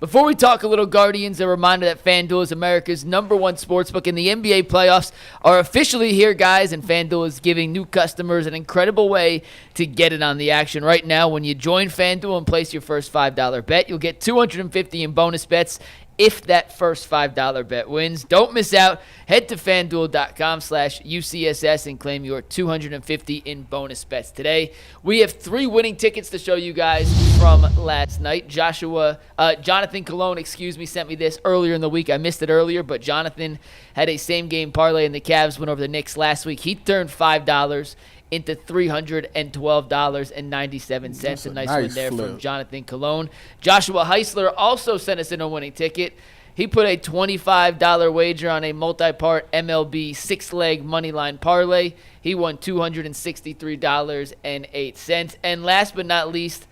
Before we talk a little Guardians, a reminder that FanDuel is America's #1 sportsbook, and the NBA playoffs are officially here, guys, and FanDuel is giving new customers an incredible way to get in on the action. Right now, when you join FanDuel and place your first $5 bet, you'll get $250 in bonus bets if that first $5 bet wins. Don't miss out. Head to FanDuel.com/UCSS and claim your $250 in bonus bets today. We have 3 winning tickets to show you guys from last night. Jonathan Colon, sent me this earlier in the week. I missed it earlier, but Jonathan had a same-game parlay and the Cavs went over the Knicks last week. He turned $5 into $312.97. A nice win there flip from Jonathan Colon. Joshua Heisler also sent us in a winning ticket. He put a $25 wager on a multi-part MLB 6-leg moneyline parlay. He won $263.08. And last but not least,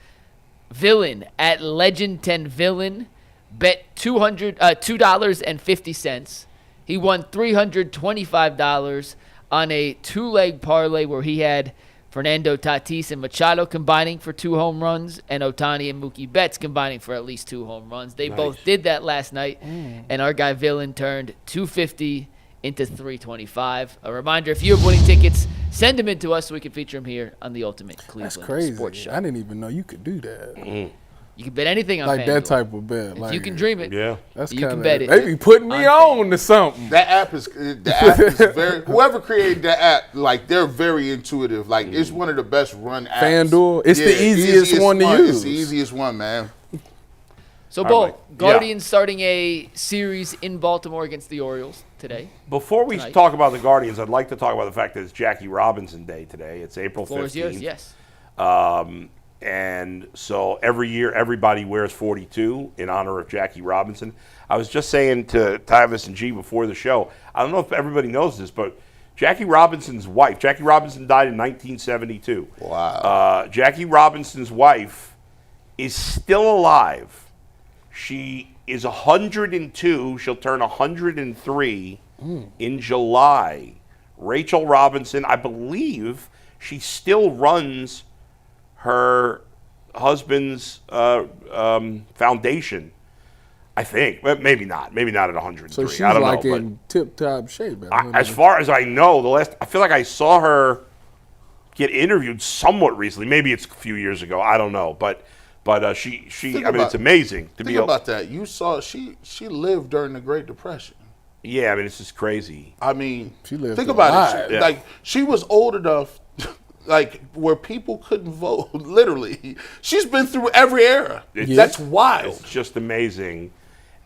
Villain at Legend 10 Villain bet $2.50. He won $325 on a 2-leg parlay where he had Fernando Tatis and Machado combining for 2 home runs and Ohtani and Mookie Betts combining for at least 2 home runs. They both did that last night, and our guy Villain turned $250 into $325. A reminder, if you have winning tickets, send them in to us so we can feature them here on the Ultimate Cleveland Sports Show. I didn't even know you could do that. You can bet anything on like FanDuel. That type of bet. If you can dream it, yeah, you can bet it. They be putting me on to something. The app is very. Whoever created that app, like they're very intuitive. Like it's one of the best run apps. FanDuel, it's the easiest one to use. It's the easiest one, man. So, Bo, Guardians starting a series in Baltimore against the Orioles today. Before we talk about the Guardians, I'd like to talk about the fact that it's Jackie Robinson Day today. It's April 15th. Floor is yours, yes. And so every year, everybody wears 42 in honor of Jackie Robinson. I was just saying to Tyvis and G before the show, I don't know if everybody knows this, but Jackie Robinson's wife, Jackie Robinson died in 1972. Wow. Jackie Robinson's wife is still alive. She is 102. She'll turn 103 in July. Rachel Robinson, I believe she still runs her husband's foundation, I think. But maybe not. Maybe not at 103. So she's I don't like know, in tip-top shape. As far as I know, I feel like I saw her get interviewed somewhat recently. Maybe it's a few years ago. I don't know. But she it's amazing to be able. Think about that. You saw she lived during the Great Depression. Yeah, I mean, it's just crazy. I mean, she lived think about it. Yeah. Like she was old enough. Like where people couldn't vote, literally. She's been through every era. That's wild. It's just amazing.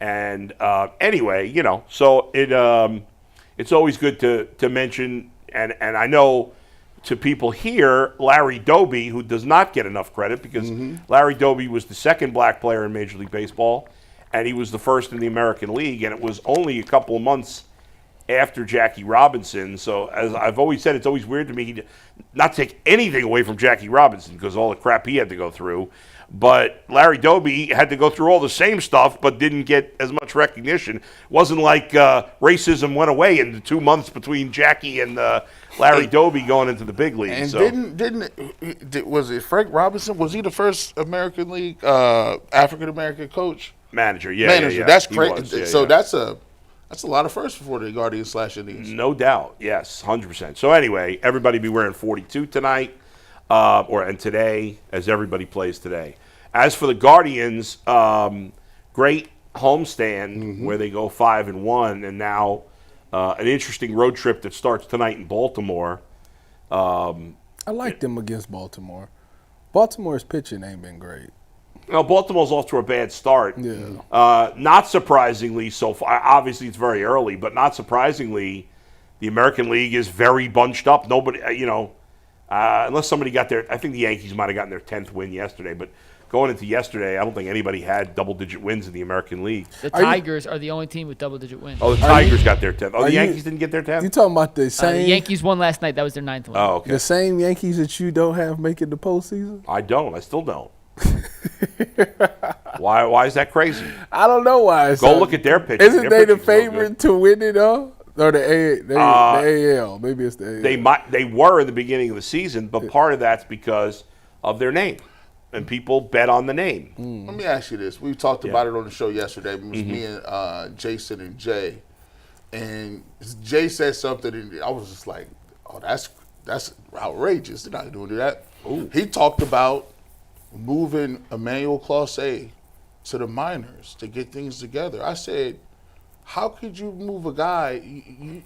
And anyway, so it's always good to mention, and I know to people here, Larry Doby, who does not get enough credit because Larry Doby was the second black player in Major League Baseball, and he was the first in the American League, and it was only a couple of months after Jackie Robinson. So as I've always said, it's always weird to me not to take anything away from Jackie Robinson because all the crap he had to go through. But Larry Doby had to go through all the same stuff but didn't get as much recognition. It wasn't like racism went away in the 2 months between Jackie and Larry Doby going into the big league. And so. was it Frank Robinson? Was he the first American League African-American coach? Manager, yeah. That's crazy. That's a lot of firsts for the Guardians / Indians. No doubt. Yes, 100%. So anyway, everybody be wearing 42 tonight and today as everybody plays today. As for the Guardians, great homestand where they go 5-1 and now an interesting road trip that starts tonight in Baltimore. I like them against Baltimore. Baltimore's pitching ain't been great. Baltimore's off to a bad start. Yeah. Not surprisingly so far. Obviously, it's very early, but not surprisingly, the American League is very bunched up. Nobody, unless somebody got their, I think the Yankees might have gotten their 10th win yesterday, but going into yesterday, I don't think anybody had double-digit wins in the American League. The Tigers are the only team with double-digit wins. Oh, the Tigers got their 10th. Oh, the Yankees didn't get their 10th? You talking about the same? The Yankees won last night. That was their 9th win. Oh, okay. The same Yankees that you don't have making the postseason? I don't. I still don't. Why is that crazy? I don't know why. Go look at their pitching. Isn't they the favorite to win it all? Or the AL? Maybe it's the AL. They were in the beginning of the season, but part of that's because of their name. and people bet on the name. Let me ask you this. We talked about it on the show yesterday. It was me and Jason and Jay. And Jay said something, and I was just like, oh, that's outrageous. They're not going to do that. Ooh. He talked about moving Emmanuel Clase to the minors to get things together. I said, how could you move a guy?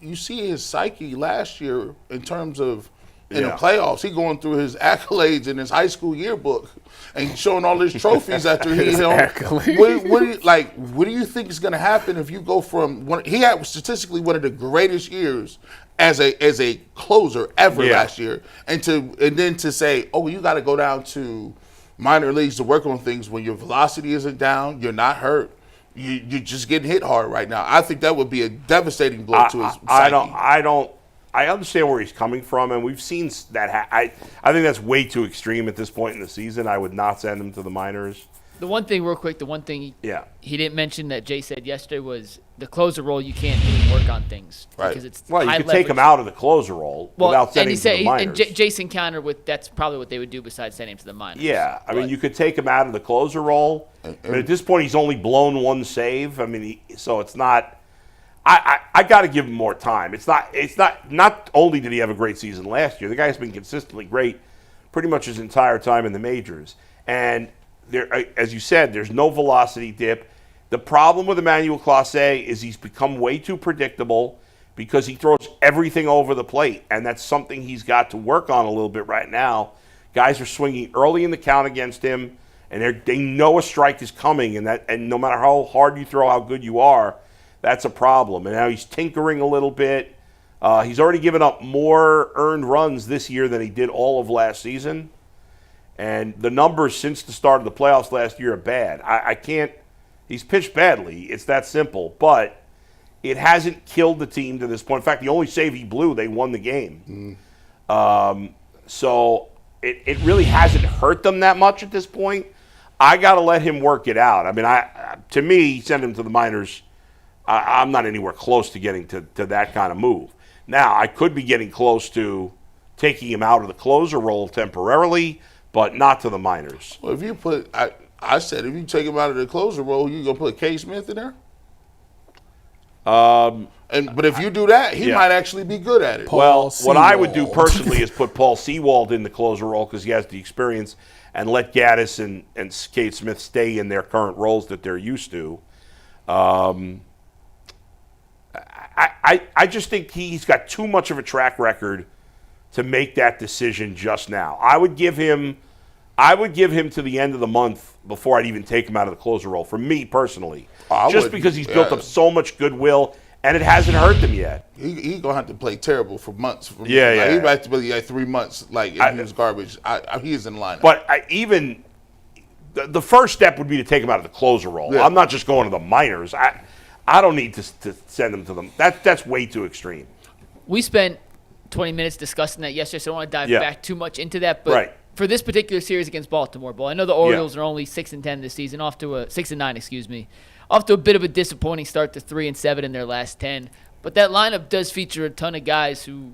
You see his psyche last year in terms of in the playoffs. He going through his accolades in his high school yearbook and showing all his trophies after he what do you think is going to happen if you go from he had statistically one of the greatest years as a closer ever last year, and then to say, oh, you got to go down to minor leagues to work on things when your velocity isn't down, you're not hurt. You're just getting hit hard right now. I think that would be a devastating blow to his psyche. I understand where he's coming from, and we've seen that. I think that's way too extreme at this point in the season. I would not send him to the minors. The one thing, real quick, he didn't mention that Jay said yesterday was the closer role, you can't really work on things. Right. Because it's you can take him out of the closer role without sending him to the minors. And Jason countered with that's probably what they would do besides sending him to the minors. Yeah, I mean, you could take him out of the closer role. But at this point, he's only blown one save. I mean, so it's not. I got to give him more time. It's not only did he have a great season last year, the guy's been consistently great pretty much his entire time in the majors. And there, as you said, there's no velocity dip. The problem with Emmanuel Clase is he's become way too predictable because he throws everything over the plate, and that's something he's got to work on a little bit right now. Guys are swinging early in the count against him, and they know a strike is coming, and no matter how hard you throw, how good you are, that's a problem. And now he's tinkering a little bit. He's already given up more earned runs this year than he did all of last season. And the numbers since the start of the playoffs last year are bad. I can't – he's pitched badly. It's that simple. But it hasn't killed the team to this point. In fact, the only save he blew, they won the game. So it really hasn't hurt them that much at this point. I got to let him work it out. I mean, to me, send him to the minors – I'm not anywhere close to getting to that kind of move. Now, I could be getting close to taking him out of the closer role temporarily, but not to the minors. Well, if you put, I said, if you take him out of the closer role, you gonna put K. Smith in there? But if you do that, he might actually be good at it. What I would do personally is put Paul Sewald in the closer role because he has the experience, and let Gaddis and K. Smith stay in their current roles that they're used to. I just think he's got too much of a track record to make that decision just now. I would give him to the end of the month before I'd even take him out of the closer role, for me personally. Because he's built up so much goodwill, and it hasn't hurt him yet. He's going to have to play terrible for months. He might have to play 3 months, if he was garbage. He is in the lineup. But the first step would be to take him out of the closer role. Yeah. I'm not just going to the minors. I don't need to send them to them. That's way too extreme. We spent 20 minutes discussing that yesterday, so I don't want to dive back too much into that. But for this particular series against Baltimore, I know the Orioles are only 6-10 this season, off to a 6-9, off to a bit of a disappointing start to 3-7 in their last 10. But that lineup does feature a ton of guys who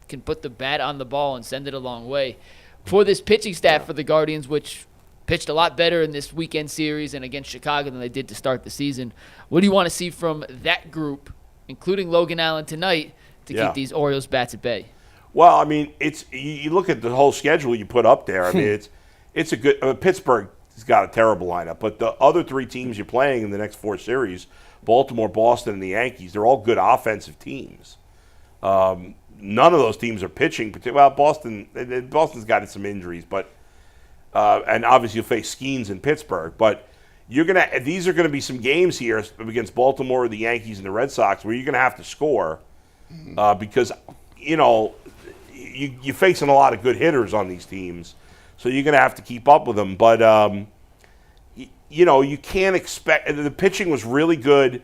can put the bat on the ball and send it a long way. For this pitching staff for the Guardians, which pitched a lot better in this weekend series and against Chicago than they did to start the season. What do you want to see from that group, including Logan Allen tonight, to keep these Orioles bats at bay? Well, I mean, you look at the whole schedule you put up there. I mean, it's a good Pittsburgh has got a terrible lineup, but the other 3 teams you're playing in the next 4 series, Baltimore, Boston, and the Yankees, they're all good offensive teams. None of those teams are pitching. Well, Boston's got some injuries, but. And obviously you'll face Skeens in Pittsburgh, but these are gonna be some games here against Baltimore, the Yankees, and the Red Sox where you're gonna have to score because you're facing a lot of good hitters on these teams, so you're gonna have to keep up with them. But you can't expect. The pitching was really good,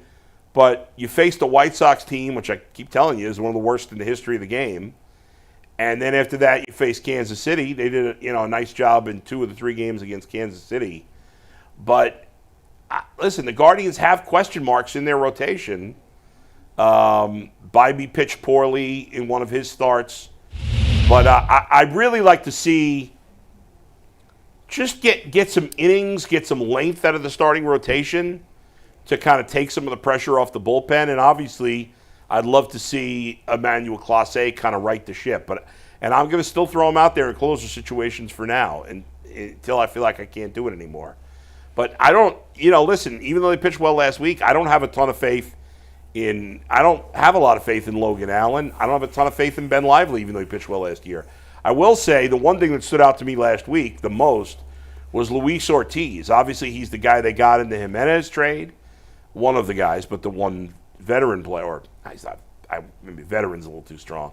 but you faced the White Sox team, which I keep telling you is one of the worst in the history of the game. And then after that, you face Kansas City. They did a nice job in 2 of the 3 games against Kansas City. But listen, the Guardians have question marks in their rotation. Bybee pitched poorly in one of his starts, but I'd really like to see just get some innings, get some length out of the starting rotation to kind of take some of the pressure off the bullpen. And obviously, I'd love to see Emmanuel Clase kind of right the ship. And I'm going to still throw him out there in closer situations for now until I feel like I can't do it anymore. But I don't, listen, even though they pitched well last week, I don't have a ton of faith I don't have a lot of faith in Logan Allen. I don't have a ton of faith in Ben Lively, even though he pitched well last year. I will say the one thing that stood out to me last week the most was Luis Ortiz. Obviously, he's the guy they got in the Jimenez trade. One of the guys, but the one veteran player. Or he's not, maybe veteran's a little too strong.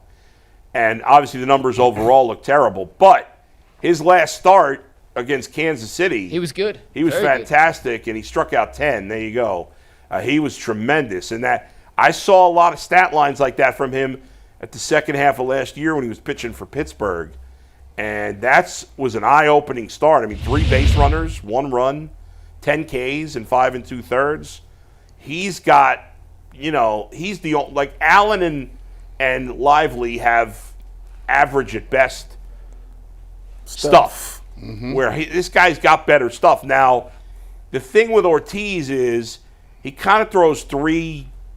And obviously the numbers overall look terrible. But his last start against Kansas City. He was good. He was Very fantastic, and he struck out 10. There you go. He was tremendous. And that I saw a lot of stat lines like that from him at the second half of last year when he was pitching for Pittsburgh. And that was an eye-opening start. I mean, 3 base runners, 1 run, 10 Ks in 5 2/3. He's got, he's the like Allen and Lively have average at best stuff. Mm-hmm. Where this guy's got better stuff. Now, the thing with Ortiz is he kind of throws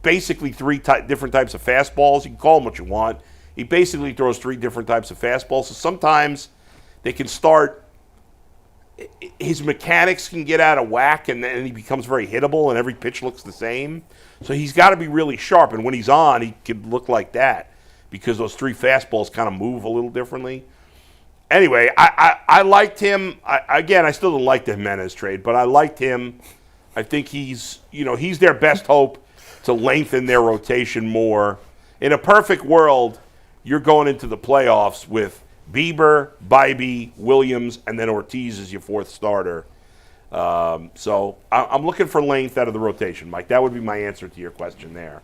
basically three different types of fastballs. You can call them what you want. He basically throws 3 different types of fastballs. So sometimes they can start, his mechanics can get out of whack, and then he becomes very hittable, and every pitch looks the same. So he's got to be really sharp, and when he's on, he can look like that because those 3 fastballs kind of move a little differently. Anyway, I liked him. I still don't like the Jimenez trade, but I liked him. I think he's their best hope to lengthen their rotation more. In a perfect world, you're going into the playoffs with Bieber, Bybee, Williams, and then Ortiz is your 4th starter. So I'm looking for length out of the rotation, Mike. That would be my answer to your question there,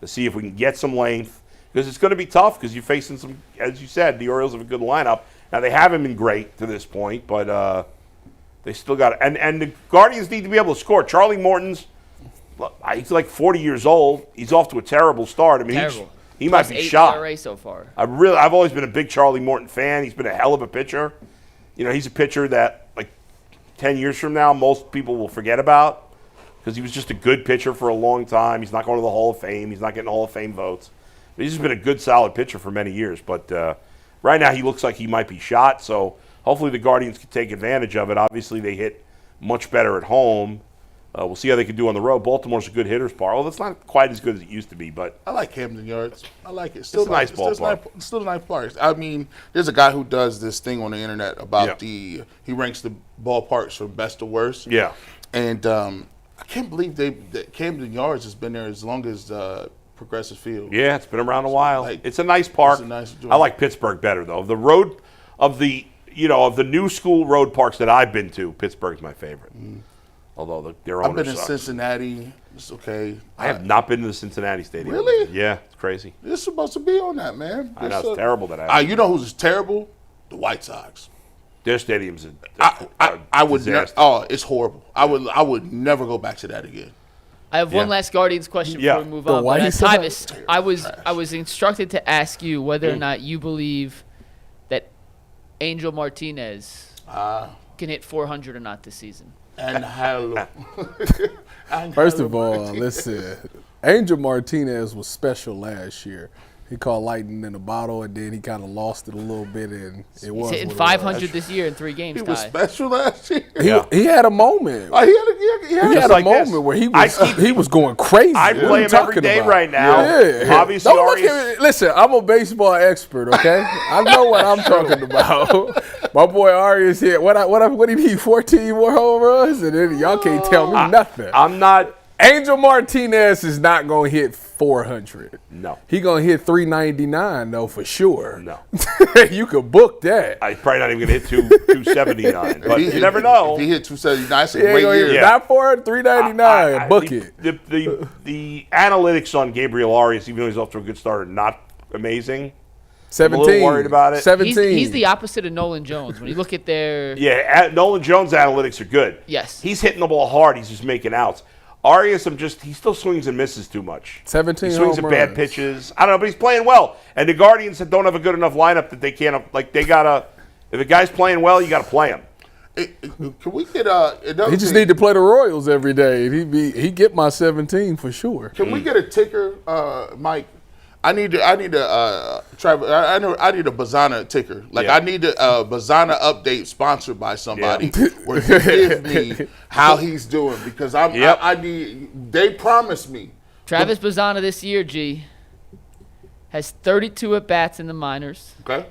to see if we can get some length, because it's going to be tough because you're facing some, as you said, the Orioles have a good lineup. Now, they haven't been great to this point, but they still got it. And the Guardians need to be able to score. Charlie Morton's, he's like 40 years old. He's off to a terrible start. I mean, he might be shot. ERA so far. I've always been a big Charlie Morton fan. He's been a hell of a pitcher. He's a pitcher that, like, 10 years from now, most people will forget about because he was just a good pitcher for a long time. He's not going to the Hall of Fame. He's not getting Hall of Fame votes. But he's just been a good, solid pitcher for many years. But right now he looks like he might be shot, so hopefully the Guardians can take advantage of it. Obviously, they hit much better at home. We'll see how they can do on the road. Baltimore's a good hitter's park. Well, that's not quite as good as it used to be, but I like Camden Yards. I like it. It's a nice ballpark. It's still a nice park. I mean, there's a guy who does this thing on the internet about he ranks the ballparks from best to worst. Yeah. And I can't believe that Camden Yards has been there as long as Progressive Field. Yeah, it's been around a while. It's a nice park. It's a nice joint. I like Pittsburgh better, though. The road of the new school road parks that I've been to, Pittsburgh's my favorite. Although their owner I've been in sucks. Cincinnati. It's okay. I have not been to the Cincinnati Stadium. Really? Yeah, it's crazy. You're supposed to be on that, man. I know, it's terrible that I you know who's terrible? The White Sox. Their stadium's I would disaster. it's horrible. I would never go back to that again. I have one last Guardians question before we move on. But Tyvis, I was instructed to ask you whether or not you believe that Angel Martinez can hit 400 or not this season. And hello. First of all, listen, Angel Martinez was special last year. He caught lightning in a bottle, and then he kind of lost it a little bit, and it was. He's hitting 500 this year in 3 games. He was special last year. He had a moment. He had a moment where he was going crazy. I play him every day right now. Yeah. Obviously, Don't look at me. Listen, I'm a baseball expert, okay? I know what I'm talking about. My boy Arias hit what did he 14 more home runs, and then y'all can't tell me nothing. I'm not. Angel Martinez is not going to hit 400. No. He going to hit 399, though, for sure. No. You could book that. I'm probably not even going to hit 279, but you never know. If he hit 279, it's a great year. Yeah. Not 400, 399. Book it. The analytics on Gabriel Arias, even though he's off to a good start, are not amazing. 17. I'm a little worried about it. 17. He's the opposite of Nolan Jones. When you look at their Nolan Jones' analytics are good. Yes. He's hitting the ball hard. He's just making outs. Arias, he still swings and misses too much. 17 He swings home at bad runs. pitches. I don't know, but he's playing well. And the Guardians don't have a good enough lineup that they can't, if the guy's playing well, you got to play him. Can we get another He just thing? need to play the Royals every day. And he get my 17 for sure. Can we get a ticker, Mike? I need a Travis. I need a Bazana ticker. Like Yeah. I need a Bazana update sponsored by somebody where you give me how he's doing because I need. They promised me. Travis Bazzana this year, G, has 32 at bats in the minors, Okay.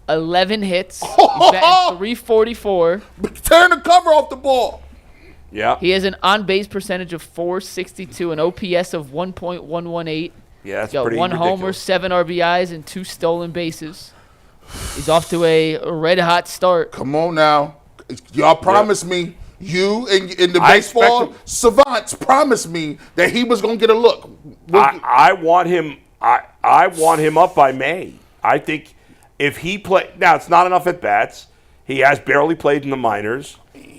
11 hits. He's batting 344. Tearing the cover off the ball. Yeah. He has an on-base percentage of 462, an OPS of 1.118. Yeah, that's He's got pretty one homer, ridiculous. 7 RBIs, and 2 stolen bases. He's off to a red-hot start. Come on now, y'all promised me. You and the I expect baseball him- savants promised me that he was gonna get a look. I want him. I want him up by May. I think if he play now, it's not enough at bats. He has barely played in the minors,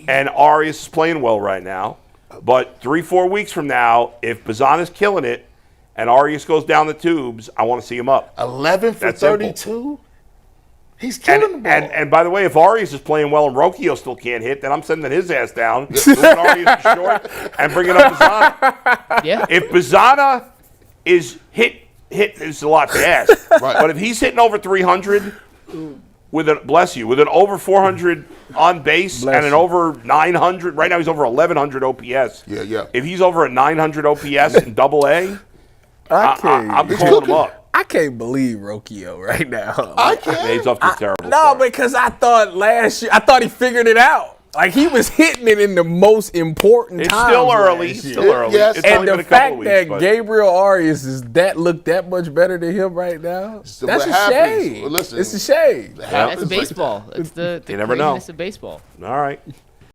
and Arias is playing well right now. But 3-4 weeks from now, if Bazzana's killing it, and Arias goes down the tubes, I want to see him up. 11 for That's simple. 32. He's killing the ball. And by the way, if Arias is playing well and Rocchio still can't hit, then I'm sending his ass down, moving Arias to short, and bringing up Bazzana. Yeah. If Bazzana is hit is a lot to ask. Right. But if he's hitting over 300 with an over 400 on base and an over 900, right now he's over 1100 OPS. Yeah. If he's over a 900 OPS in Double A, I'm It's calling him up. I can't believe Rocchio right now. I Yeah, can't. he's off to a terrible No, start. because I thought last year, I thought he figured it out. Like he was hitting it in the most important It's times still early. last It's year. still early. Yes. It's And only been the a couple fact of weeks, that but Gabriel Arias look that much better than him right now, So that's what a happens- shame. Listen, it's a shame. That's happens like- baseball. It's the You never know. craziness of baseball. all right.